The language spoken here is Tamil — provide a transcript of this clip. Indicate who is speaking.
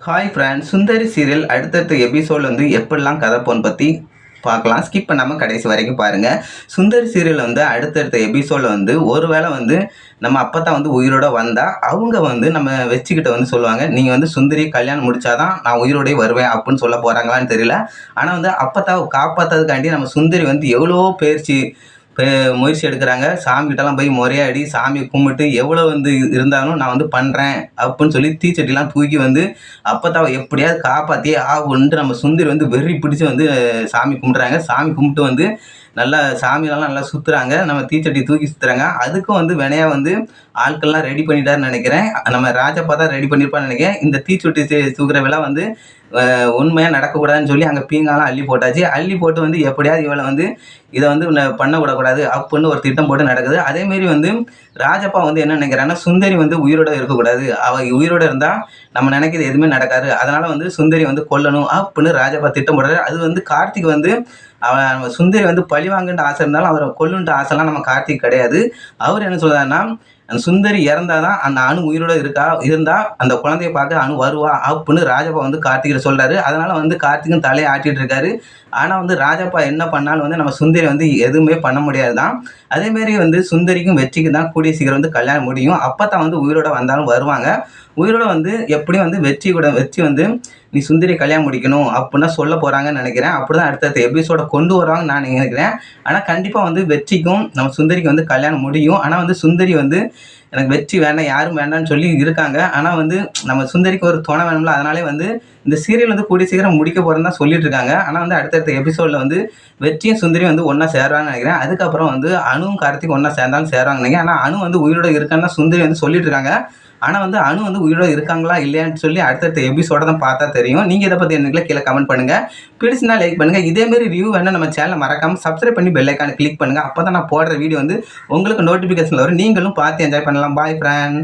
Speaker 1: ஹாய் ஃப்ரெண்ட்ஸ், சுந்தரி சீரியல் அடுத்தடுத்த எபிசோடில் வந்து எப்படிலாம் கதை போன்னு பற்றி பார்க்கலாம். ஸ்கிப் பண்ணாமல் கடைசி வரைக்கும் பாருங்கள். சுந்தரி சீரியல் வந்து அடுத்தடுத்த எபிசோடில் வந்து ஒருவேளை வந்து நம்ம அப்பத்தான் வந்து உயிரோட வந்தால் அவங்க வந்து நம்ம வச்சுக்கிட்ட வந்து சொல்லுவாங்க, நீங்கள் வந்து சுந்தரி கல்யாணம் முடிச்சாதான் நான் உயிரோடய வருவேன் அப்படின்னு சொல்ல போகிறாங்களான்னு தெரியல. ஆனால் வந்து அப்பத்தாவை காப்பாற்றுறதுக்காண்டி நம்ம சுந்தரி வந்து எவ்வளோ பேர்ச்சி முயற்சி எடுக்கிறாங்க. சாமிக்கிட்டலாம் போய் முறையாடி சாமியை கும்பிட்டு எவ்வளோ வந்து இருந்தாலும் நான் வந்து பண்ணுறேன் அப்படின்னு சொல்லி தீச்சட்டிலாம் தூக்கி வந்து அப்பத்தாவை எப்படியாவது காப்பாற்றியே ஆகுன்ட்டு நம்ம சுந்தரி வந்து வெறி பிடிச்சி வந்து சாமி கும்பிட்றாங்க. சாமி கும்பிட்டு வந்து நல்லா சாமியெல்லாம் நல்லா சுற்றுறாங்க. நம்ம தீச்சட்டி தூக்கி சுற்றுறாங்க. அதுக்கும் வந்து வினையாக வந்து ஆட்கள்லாம் ரெடி பண்ணிட்டாருன்னு நினைக்கிறேன். நம்ம ராஜப்பா தான் ரெடி பண்ணியிருப்பான்னு நினைக்கிறேன். இந்த தீச்சட்டி தூக்குற விழா வந்து உண்மையாக நடக்கக்கூடாதுன்னு சொல்லி அங்கே பீங்காலாம் அள்ளி போட்டாச்சு. அள்ளி போட்டு வந்து எப்படியாவது இவளை வந்து இதை வந்து பண்ண விடக்கூடாது அப்படின்னு ஒரு திட்டம் போட்டு நடக்குது. அதேமாரி வந்து ராஜப்பா வந்து என்ன நினைக்கிறாங்கன்னா, சுந்தரி வந்து உயிரோட இருக்கக்கூடாது, அவள் உயிரோட இருந்தால் நம்ம நினைக்கிறது எதுவுமே நடக்காது, அதனால் வந்து சுந்தரி வந்து கொல்லணும் அப்படின்னு ராஜப்பா திட்டம் போடுறாரு. அது வந்து கார்த்திக் வந்து அவன் சுந்தரி வந்து பழி வாங்குன்ற ஆசை இருந்தாலும் அவரை கொல்லுன்ற ஆசைலாம் நம்ம கார்த்திக் கிடையாது. அவர் என்ன சொல்கிறாருன்னா, அந்த சுந்தரி இறந்தாதான் அந்த அணு உயிரோட இருந்தால் அந்த குழந்தைய பார்க்க அணு வருவா அப்படின்னு ராஜப்பா வந்து கார்த்திகிட்ட சொல்கிறாரு. அதனால் வந்து கார்த்திக்கும் தலையை ஆட்டிகிட்டு இருக்காரு. ஆனால் வந்து ராஜப்பா என்ன பண்ணாலும் வந்து நம்ம சுந்தரி வந்து எதுவுமே பண்ண முடியாது தான். அதேமாரி வந்து சுந்தரிக்கும் வெற்றிக்கும் தான் கூடிய சீக்கிரம் வந்து கல்யாணம் முடியும். அப்போ தான் வந்து உயிரோட வந்தாலும் வருவாங்க. உயிரோட வந்து எப்படியும் வந்து வெற்றி வந்து நீ சுந்தரி கல்யாணம் முடிக்கணும் அப்படின்னா சொல்ல போகிறாங்கன்னு நினைக்கிறேன். அப்படி தான் அடுத்தடுத்த எபிசோட கொண்டு வருவாங்கன்னு நான் நினைக்கிறேன். ஆனால் கண்டிப்பாக வந்து வெற்றிக்கும் நம்ம சுந்தரிக்கு வந்து கல்யாணம் முடியும். ஆனால் வந்து சுந்தரி வந்து எனக்கு வெற்றி வேண்டாம், யாரும் வேண்டாம்னு சொல்லி இருக்காங்க. ஆனால் வந்து நம்ம சுந்தரிக்கு ஒரு துணை வேணும்ல, அதனாலே வந்து இந்த சீரியல் வந்து கூடிய சீக்கிரம் முடிக்க போகிறேன்னு தான் சொல்லிட்டு இருக்காங்க. ஆனால் வந்து அடுத்தடுத்த எபிசோடில் வந்து வெற்றியும் சுந்தரியும் வந்து ஒன்றா சேருவாங்கன்னு நினைக்கிறேன். அதுக்கப்புறம் வந்து அணுவும் கார்த்திக் ஒன்றா சேர்ந்தாலும் சேருவாங்கன்னு நினைக்கிறேன். ஆனால் அணு வந்து உயிரோட இருக்கான்னு தான் சுந்தரி வந்து சொல்லிட்டு இருக்காங்க. ஆனால் வந்து அணு வந்து உயிரோட இருக்காங்களா இல்லையான்னு சொல்லி அடுத்தடுத்த எபிசோட தான் பார்த்தா தெரியும். நீங்கள் இதை பற்றி எனக்கு கீழே கமெண்ட் பண்ணுங்கள். பிடிச்சிருந்தா லைக் பண்ணுங்கள். இதேமாரி ரிவ்யூ வேணால் நம்ம சேனலை மறக்காமல் சப்ஸ்கிரைப் பண்ணி பெல் ஐக்கானை கிளிக் பண்ணுங்கள். அப்போ தான் நான் போடுற வீடியோ வந்து உங்களுக்கு நோட்டிஃபிகேஷனில் வரும். நீங்களும் பார்த்து என்ஜாய் பண்ணலாம். பாய் ஃப்ரெண்ட்.